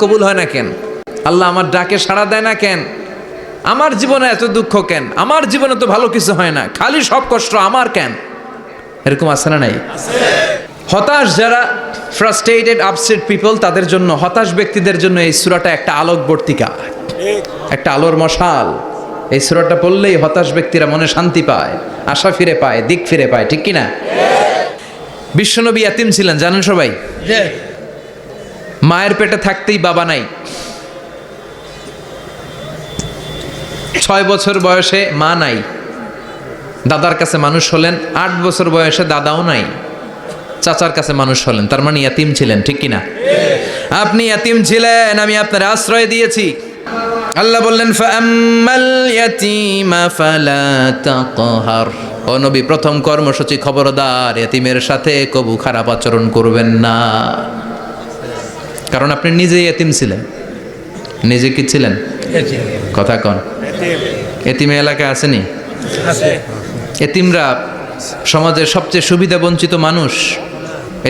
কবুল হয় না কেন? আল্লাহ আমার ডাকে সাড়া দেয় না কেন? আমার জীবনে এত দুঃখ কেন? আমার জীবনে তো ভালো কিছু হয় না, খালি সব কষ্ট আমার কেন? এরকম আছে না নাই? হতাশ যারা, ফ্রাস্ট্রেটেড আপসেট পিপল, তাদের জন্য, হতাশ ব্যক্তিদের জন্য এই সূরাটা একটা আলোকবর্তিকা, একটা আলোর মশাল। এই সূরাটা পড়লেই হতাশ ব্যক্তিরা মনে শান্তি পায়, আশা ফিরে পায়, দিক ফিরে পায়, ঠিক কিনা? বিশ্বনবী ইয়াতীম ছিলেন, জানেন সবাই। মায়ের পেটে থাকতেই বাবা নাই। 6 বছর বয়সে মা নাই, দাদার কাছে মানুষ হলেন। 8 বছর বয়সে দাদাও নাই, চাচার কাছে মানুষ হলেন। তার মানে ইয়াতীম ছিলেন, ঠিক কিনা? আপনি ইয়াতীম ছিলেন, আমি আপনার আশ্রয় দিয়েছি। আল্লাহ বললেন ফাআম্মাল ইয়াতীমা ফালা তাকহার। ও নবী, প্রথম কর্মসূচি খবরদার, ইয়াতীমের সাথে কবু খারাপ আচরণ করবেন না। কারণ আপনি নিজে ইয়াতীম ছিলেন। নিজে কি ছিলেন? কথা কন। এতিমে এলাকা আসেনি? এতিমরা সমাজের সবচেয়ে সুবিধা বঞ্চিত মানুষ।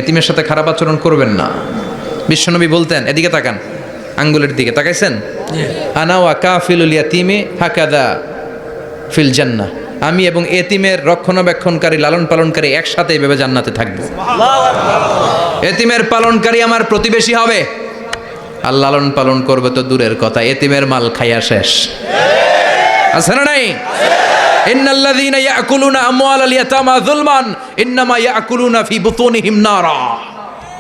এতিমের সাথে খারাপ আচরণ করবেন না। বিশ্বনবী বলতেন, এদিকে তাকান, আঙ্গুলের দিকে তাকাইছেন? আনা ওয়া কাফিলুল ইয়াতীমি হাকাদা ফিল জান্নাহ। আমি এবং এতিমের রক্ষণাবেক্ষণকারী, লালন পালনকারী একসাথে এইভাবে জান্নাতে থাকবো। এতিমের পালনকারী আমার প্রতিবেশী হবে, আর লালন পালন করবে তো দূরের কথা, এতিমের মাল খাইয়া শেষ। আছে না নাই? ইন্নাল্লাযীনা ইয়াকুলুনা আমওয়ালাল ইয়াতামা যুলমান ইন্নামা ইয়াকুলুনা ফি বুতুনিহিম নারা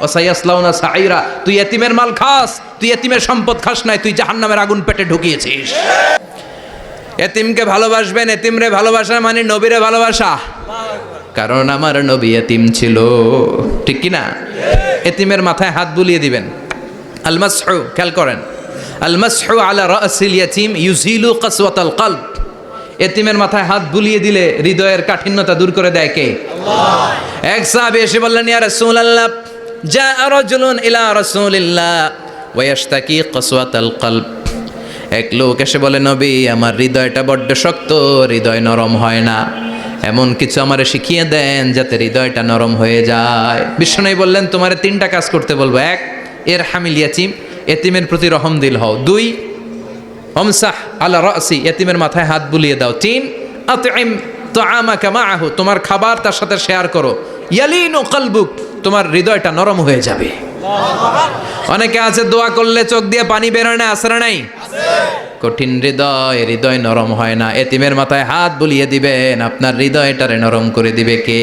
ওয়া সায়াসলাউনা সাঈরা। তুই এতিমের মাল খাস, তুই এতিমের সম্পদ খাস নাই, তুই জাহান্নামের আগুন পেটে ঢুকিয়েছিস। এতিমকে ভালোবাসবেন, এতিমরে ভালোবাসা মানে নবীরে ভালোবাসা। কারণ আমার নবী এতিম ছিল, ঠিক কি না? এতিমের মাথায় হাত বুলিয়ে দিবেন। আল মাসহু, খেয়াল করেন, আল মাসহু আলা রাসিল ইয়াতীম ইউজিলু কাসওয়াতাল কলব। এতিমের মাথায় হাত বুলিয়ে দিলে হৃদয়ের কাঠিন্যতা দূর করে দেয় কে? আল্লাহ। এক সাহাবী এসে বললেন, ইয়া রাসূলুল্লাহ, জাআ রাজুলুন ইলা রাসূলিল্লাহ ওয়া ইয়াশতাকি কাসওয়াতাল কলব। এক লোক এসে বলে, নবী, আমার হৃদয়টা বড্ড শক্ত, হৃদয় নরম হয় না, এমন কিছু আমারে শিখিয়ে দেন যাতে হৃদয়টা নরম হয়ে যায়। বিশ্বনবী বললেন, তোমারে 3টা কাজ করতে বলবো। 1, ইরহামিল ইয়াতীম, এতিমের প্রতি রহম দিল হও। 2, আমসাহ আলা রাসি, এতিমের মাথায় হাত বুলিয়ে দাও। 3, আতইম তাআমাকা মাআহু, তোমার খাবার তার সাথে শেয়ার করো। ইয়ালিনু কলবুক, তোমার হৃদয়টা নরম হয়ে যাবে। অনেকে আছে দোয়া করলে চোখ দিয়ে পানি বের হয় না, আছে না নাই? কঠিন হৃদয়, হৃদয় নরম হয় না। এতিমের মাথায় হাত বুলিয়ে দিবেন, আপনার হৃদয়টারে নরম করে দিবে কে?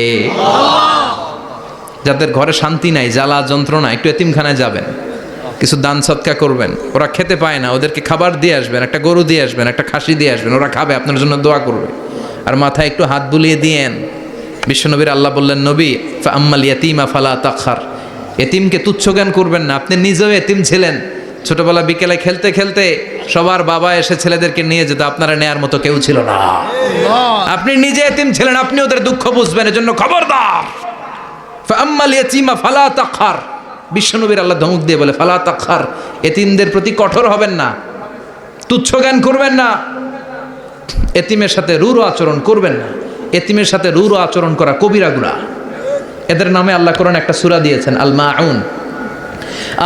যাদের ঘরে শান্তি নাই, জ্বালা যন্ত্রণা, একটু এতিমখানায় যাবেন, কিছু দান সৎকা করবেন। ওরা খেতে পায় না, ওদেরকে খাবার দিয়ে আসবেন, একটা গরু দিয়ে আসবেন, একটা খাসি দিয়ে আসবেন, ওরা খাবে, আপনার জন্য দোয়া করবে। আর মাথায় একটু হাত বুলিয়ে দিয়েন। বিশ্বনবীর আল্লাহ বললেন, নবী, ফাআম্মাল ইয়াতীমা ফালা তাকহার, এতিমকে তুচ্ছ জ্ঞান করবেন না। আপনি নিজেও এতিম ছিলেন। ছোটবেলা বিকেলে খেলতে খেলতে সবার বাবা এসে ছেলেদেরকে নিয়ে যেত, আপনারা নেয়ার মতো কেউ ছিল না। আপনি নিজে এতিম ছিলেন, আপনি ওদের দুঃখ বুঝবেন। এজন্য খবরদার, ফাআম্মাল ইয়াতীমা ফালা তাকহার। বিশ্বনবীর আল্লাহ ধমক দিয়ে বলে, ফালা তাকহার, এতিমদের প্রতি কঠোর হবেন না, তুচ্ছ জ্ঞান করবেন না, এতিমের সাথে রূঢ় আচরণ করবেন না। এতিমের সাথে রূঢ় আচরণ করা কবিরা গুনাহ। এদের নামে আল্লাহ কোরআন একটা সূরা দিয়েছেন, আল মাউন।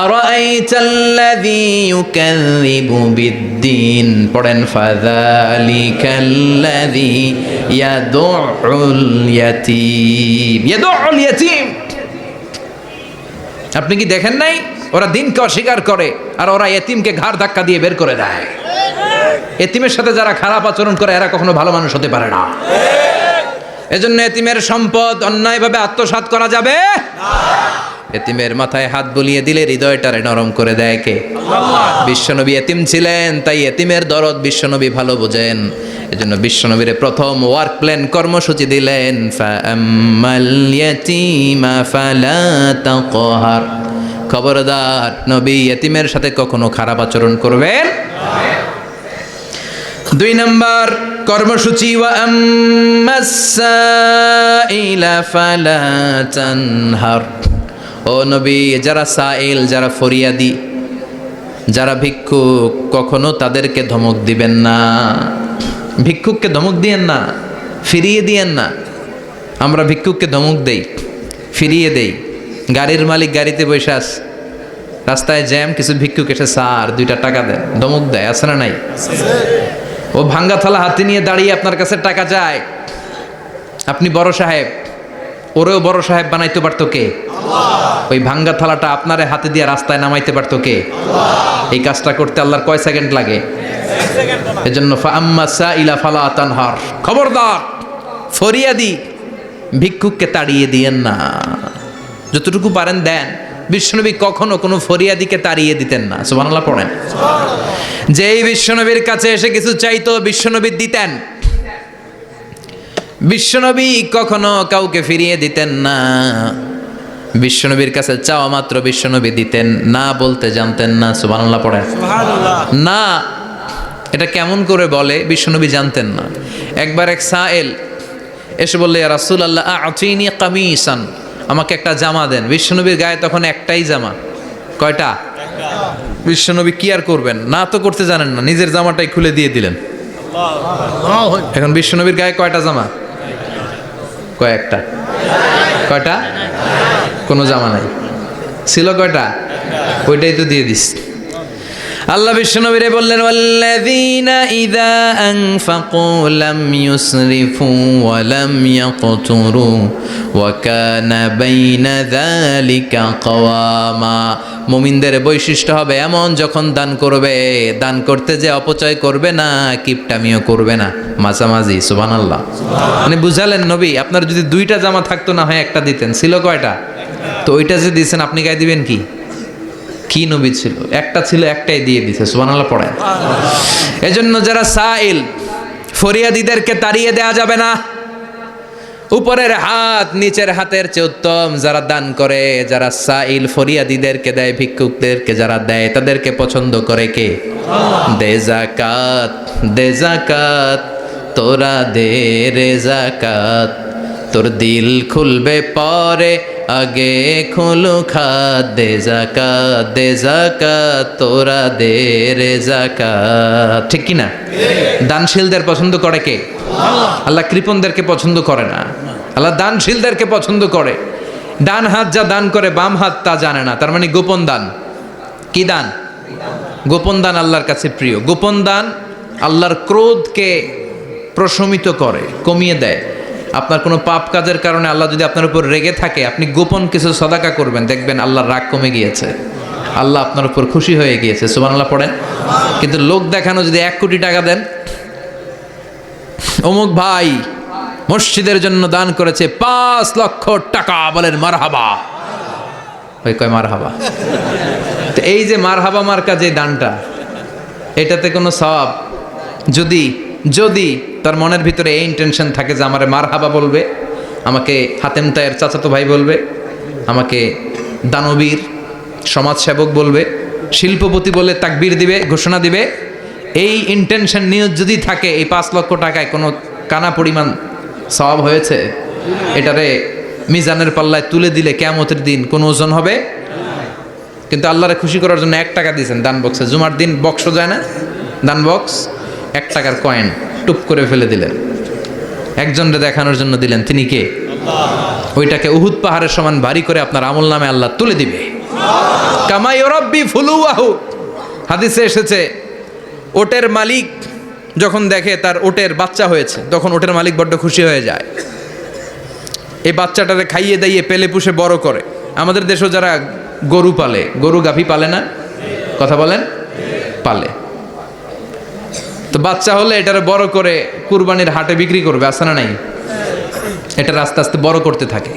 আরাআইতাল্লাযী ইউকাযযিবু বিদ্দীন, পড়েন, ফাযালিকাল্লাযী ইয়াদুউল ইয়াতীম। ইয়াদুউল ইয়াতীম, আপনি কি দেখেন নাই? ওরা দিনকে অস্বীকার করে, আর ওরা এতিমকে ঘাড় ধাক্কা দিয়ে বের করে দেয়। এতিমের সাথে যারা খারাপ আচরণ করে, এরা কখনো ভালো মানুষ হতে পারে না। এজন্য এতিমের সম্পদ অন্যায়ভাবে আত্মসাৎ করা যাবে না। এতিমের মাথায় হাত বুলিয়ে দিলে হৃদয়টারে নরম করে দেয় কে? আল্লাহ। বিশ্বনবী এতিম ছিলেন, তাই এতিমের দরদ বিশ্বনবী ভালো বোঝেন। এজন্য বিশ্বনবীর প্রথম ওয়ার্ক প্ল্যান, কর্মসূচি দিলেন, ফাআম্মাল ইয়াতীমা ফালা তাকহার। খবরদার, নবী এতিমের সাথে কখনো খারাপ আচরণ করবেন না। 2 নম্বর কর্মসূচি, ওয়া আম্মাস সাইলা ফালা তানহার। ও নবী, যারা সাইল, যারা ফরিয়াদি, যারা ভিক্ষুক, কখনো তাদেরকে ধমক দিবেন না। ভিক্ষুককে ধমক দিয়েন না, ফিরিয়ে দিয়েন না। আমরা ভিক্ষুককে ধমক দেই, ফিরিয়ে দেই। গাড়ির মালিক গাড়িতে বসে আছে, রাস্তায় জ্যাম, কিছু ভিক্ষুক এসে স্যার 2টা টাকা দেন, ধমক দেয়, আছে না নাই? ও ভাঙ্গা থালা হাতে নিয়ে দাঁড়িয়ে আপনার কাছে টাকা চায়। আপনি বড় সাহেব, ওরেও বড় সাহেব বানাইতে পারতো কে? ওই ভাঙ্গা থালাটা আপনারে হাতে দিয়ে রাস্তায় নামাইতে পারতো কে? এই কাজটা করতে আল্লাহর কয় সেকেন্ড লাগে? এজন্য ফাআম্মা সাইলা ফালা তানহার, খবরদার ফরিয়াদি ভিক্ষুককে তাড়িয়ে দিয়েন না, যতটুকু পারেন দেন। বিশ্বনবী কখনো কোনো ফরিয়াদিকে তাড়িয়ে দিতেন না। সুবহানাল্লাহ পড়েন। যেই বিশ্বনবীর কাছে এসে কিছু চাইতো বিশ্বনবী দিতেন। বিশ্বনবী কখনো কাউকে ফিরিয়ে দিতেন না। বিশ্বনবীর কাছে চাওয়া মাত্র বিশ্বনবী দিতেন, না বলতে জানতেন না। সুবহানাল্লাহ পড়েন। না এটা কেমন করে বলে বিশ্বনবী জানতেন না। একবার এক সায়েল এসে বললে, ইয়া রাসূলুল্লাহ আ'তিনি কামিসান, আমাকে একটা জামা দেন। বিশ্বনবীর গায়ে তখন একটাই জামা। কয়টা? বিশ্বনবী কি আর করবেন, না তো করতে জানেন না, নিজের জামাটাই খুলে দিয়ে দিলেন। এখন বিশ্বনবীর গায়ে কয়টা জামা? কয়েকটা। কয়টা? কোনো জামা নাই, ছিল কয়টা? ওইটাই তো দিয়ে দিস। আল্লাহ বিশ্বনবীরে বললেন, ওয়াল্লাযীনা ইযা আনফাকু লাম ইউসরিফু ওয়া লাম ইয়াকতুরু ওয়া কানা বাইনা যালিকা কাওয়ামা। মুমিনদের বৈশিষ্ট্য হবে এমন, যখন দান করবে, দান করতে যে অপচয় করবে না, কিপটামিও করবে না, মাঝামাঝি। সুবহানাল্লাহ। মানে বুঝালেন নবী, আপনার যদি 2টা জামা থাকতো না হয় একটা দিতেন, ছিল কয়টা? তো ওইটা যে দিয়েছেন আপনি গায়ে দিবেন কি? কি নবী ছিল? একটা ছিল, একটাই দিয়ে দিছে। সুবহানাল্লাহ পড়েন। এজন্য যারা সাইল, ফরিয়াদিদেরকে তাড়িয়ে দেয়া যাবে না। উপরের হাত নিচের হাতের চেয়ে উত্তম যারা দান করে, যারা সাইল ফরিয়াদিদেরকে দেয়, ভিক্ষুকদেরকে যারা দেয়, তাদেরকে পছন্দ করে কে? দে যাকাত, দে যাকাত, তোরা দে রে যাকাত, তোর দিল খুলবে পরে, আগে খুলু খাত। দে যাকাত, দে যাকাত, তোরা দে রে যাকাত। ঠিক কি না? দানশীলদের পছন্দ করে কে? আল্লাহ কৃপণদেরকে পছন্দ করে না। আল্লাহ দানশীলদেরকে পছন্দ করে। ডান হাত যা দান করে, বাম হাত তা জানে না, তার মানে গোপন দান। কি দান? গোপন দান আল্লাহর কাছে প্রিয়। গোপন দান আল্লাহর ক্রোধকে প্রশমিত করে, কমিয়ে দেয়। আপনার কোনো পাপ কাজের কারণে আল্লাহ যদি আপনার উপর রেগে থাকে, আপনি গোপন কিছু সদাকা করবেন, দেখবেন আল্লাহর রাগ কমে গিয়েছে, আল্লাহ আপনার উপর খুশি হয়ে গিয়েছে। সুবহানাল্লাহ পড়েন। কিন্তু লোক দেখানো যদি 1 কোটি টাকা দেন, অমুক ভাই মসজিদের জন্য দান করেছে 5 লক্ষ টাকা, বলেন মারহাবা। ওই কয় মারহাবা। তো এই যে মারহাবা মার্কা যে দানটা, এটাতে কোনো সওয়াব যদি যদি তার মনের ভিতরে এই ইন্টেনশন থাকে যে আমারে মারহাবা বলবে, আমাকে হাতেম তায়ের চাচাতো ভাই বলবে, আমাকে দানবীর সমাজসেবক বলবে, শিল্পপতি বলে তাকবীর দিবে, ঘোষণা দিবে, এই ইন্টেনশন নিয়ে যদি থাকে, এই 5 লক্ষ টাকায় কোনো কানা পরিমাণ সওয়াব হয়েছে, এটারে মিজানের পাল্লায় তুলে দিলে কিয়ামতের দিন কোনো ওজন হবে। কিন্তু আল্লাহরে খুশি করার জন্য 1 টাকা দিয়েছেন দান বক্সে। জুমার দিন বক্স যায় না, দান বক্স, 1 টাকার কয়েন টুপ করে ফেলে দিলেন, একজনকে দেখানোর জন্য দিলেন। তিনি কে? ওইটাকে উহুদ পাহাড়ের সমান ভারী করে আপনার আমল নামে আল্লাহ তুলে দিবে। কামা ইউরাব্বি ফুলুয়াহু, হাদিসে এসেছে, ওটের মালিক যখন দেখে তার ওটের বাচ্চা হয়েছে, তখন ওটের মালিক বড্ড খুশি হয়ে যায়। এই বাচ্চাটারে খাইয়ে দাইয়ে পেলে পুষে বড় করে। আমাদের দেশেও যারা গরু পালে, গরু গাভী পালে না, কথা বলেন, পালে, তো বাচ্চা হলে এটারে বড় করে কুরবানির হাটে বিক্রি করবে, আছে না নাই? এটা আস্তে আস্তে বড় করতে থাকে,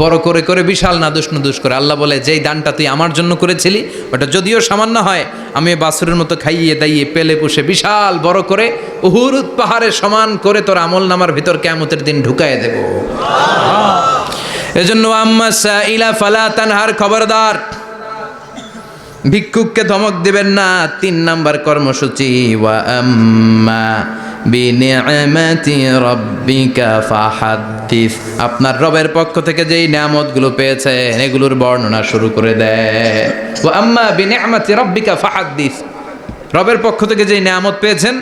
বড় করে করে বিশাল নাদুস নুদুস করে। আল্লাহ বলে, যেই দানটা তুই আমার জন্য করেছিলি, ওটা যদিও সামান্য হয়, আমি বাছুরের মতো খাইয়ে দাইয়ে পেলে পুষে বিশাল বড় করে উহুদ পাহাড়ের সমান করে তোর আমল নামার ভিতর কিয়ামতের দিন ঢুকায় দেব। এজন্য আম্মা সাইলা ফালা তানহার, খবরদার ভিক্ষুককে ধমক দিবেন না। 3 নাম্বার কর্মসূচি, ওয়া আম্মা বিনিআমাতি রাব্বিকা ফাহাদ্দিস, আপনার রবের পক্ষ থেকে যেই নিয়ামতগুলো পেয়েছেন এগুলোর বর্ণনা শুরু করে দেয়। ওয়া আম্মা বিনিআমাতি রাব্বিকা ফাহাদ্দিস, রবের পক্ষ থেকে যেই নিয়ামত পেয়েছেন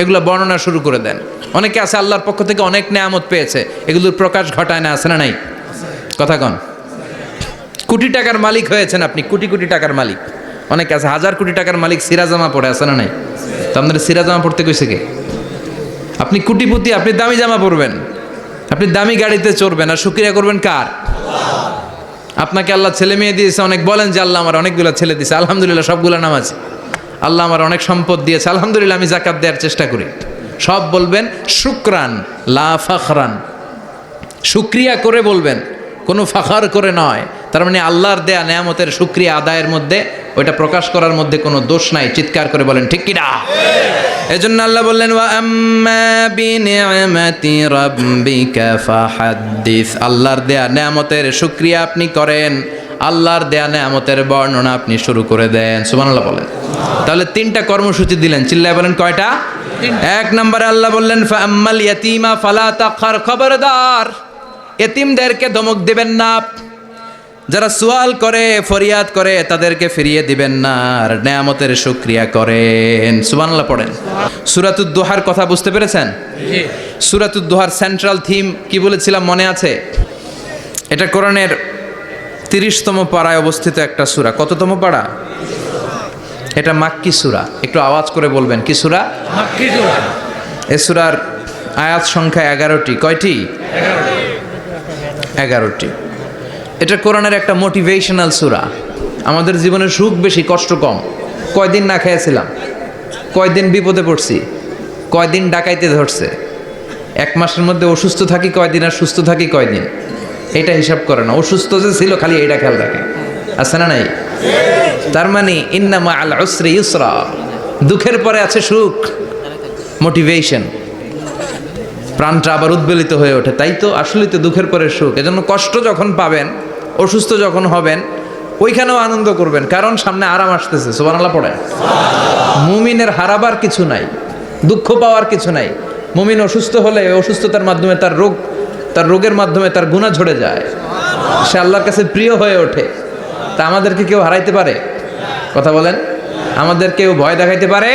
এগুলো বর্ণনা শুরু করে দেন। অনেকে আছে আল্লাহর পক্ষ থেকে অনেক নিয়ামত পেয়েছে, এগুলোর প্রকাশ ঘটায় না, আছে না নাই? কথা কন। কোটি টাকার মালিক হয়েছেন আপনি, কোটি কোটি টাকার মালিক। অনেক আছে হাজার কোটি টাকার মালিক, সিরাজামা পড়ে আছে না নাই? তো আপনাদের সিরাজামা পড়তে কইছে কে? আপনি কোটিপতি, আপনি দামি জামা পরবেন, আপনি দামি গাড়িতে চড়বেন, আর শুকরিয়া করবেন কার? আপনাকে আল্লাহ ছেলে মেয়ে দিয়েছে অনেক, বলেন যে আল্লাহ আমার অনেকগুলো ছেলে দিয়েছে, আলহামদুলিল্লাহ সবগুলো নামাজ। আল্লাহ আমার অনেক সম্পদ দিয়েছে, আলহামদুলিল্লাহ আমি যাকাত দেওয়ার চেষ্টা করি। সব বলবেন শুকরান লা ফাখরান, শুকরিয়া করে বলবেন, কোনো ফাখার করে নয়। তার মানে আল্লাহর দেয়া নেয়ামতের শুকরিয়া আদায়ের মধ্যে, ওইটা প্রকাশ করার মধ্যে কোনো দোষ নাই। চিৎকার করে বলেন ঠিক কিনা? এজন্য আল্লাহ বললেন ওয়া আম্মা বিনিআমাতি রাব্বিকা ফাহাদ্দিস, আল্লাহর দেয়া নেয়ামতের শুকরিয়া আপনি করেন, আল্লাহর দেয়া নেয়ামতের বর্ণনা আপনি শুরু করে দেন। সুবহানাল্লাহ বলেন। তাহলে তিনটা কর্মসূচি দিলেন, চিল্লায় বলেন কয়টা? এক নম্বরে আল্লাহ বললেন ফাআম্মাল ইয়াতীমা ফালা তাকহার, খবরদার এতিমদেরকে ধমক দেবেন না, যারা সুয়াল করে ফরিয়াদ করে তাদেরকে ফিরিয়ে দিবেন না, আর নেয়ামতের শুকরিয়া করেন। সুবহানাল্লাহ পড়েন। সূরাতুদ দুহার কথা বুঝতে পেরেছেন? জি। সূরাতুদ দুহার সেন্ট্রাল থিম কি বলেছিলাম মনে আছে? এটা কোরআনের 30তম পারায় অবস্থিত একটা সূরা। কততম পারা? এটা মাক্কি সূরা। একটু আওয়াজ করে বলবেন, কি সূরা? মাক্কি সূরা। এই সূরার আয়াত সংখ্যা 11টি। কয়টি? 11টি। এটা কোরআনের একটা মোটিভেশনাল সূরা। আমাদের জীবনের সুখ বেশি, কষ্ট কম। কয়দিন না খেয়েছিলাম, কয়দিন বিপদে পড়ছি, কয়দিন ডাকাইতে ধরছে, এক মাসের মধ্যে অসুস্থ থাকি কয়দিন, আর সুস্থ থাকি কয়দিন, এটা হিসাব করে না। অসুস্থ যে ছিল খালি এইটা খেয়াল রাখে, আছে না নাই? তার মানে ইন্না মাআল উসরি ইউসরা, দুঃখের পরে আছে সুখ, মোটিভেশন, প্রাণটা আবার উদ্বেলিত হয়ে ওঠে। তাই তো আসলেই তো দুঃখের পরে সুখ। এজন্য কষ্ট যখন পাবেন, অসুস্থ যখন হবেন, ওইখানেও আনন্দ করবেন, কারণ সামনে আরাম আসতেছে। সুবহানাল্লাহ পড়েন। মুমিনের হারাবার কিছু নাই, দুঃখ পাওয়ার কিছু নাই। মুমিন অসুস্থ হলে অসুস্থতার মাধ্যমে তার রোগের মাধ্যমে তার গুনাহ ঝরে যায়, সে আল্লাহর কাছে প্রিয় হয়ে ওঠে। তা আমাদেরকে কেউ হারাইতে পারে? কথা বলেন। আমাদের কেউ ভয় দেখাইতে পারে?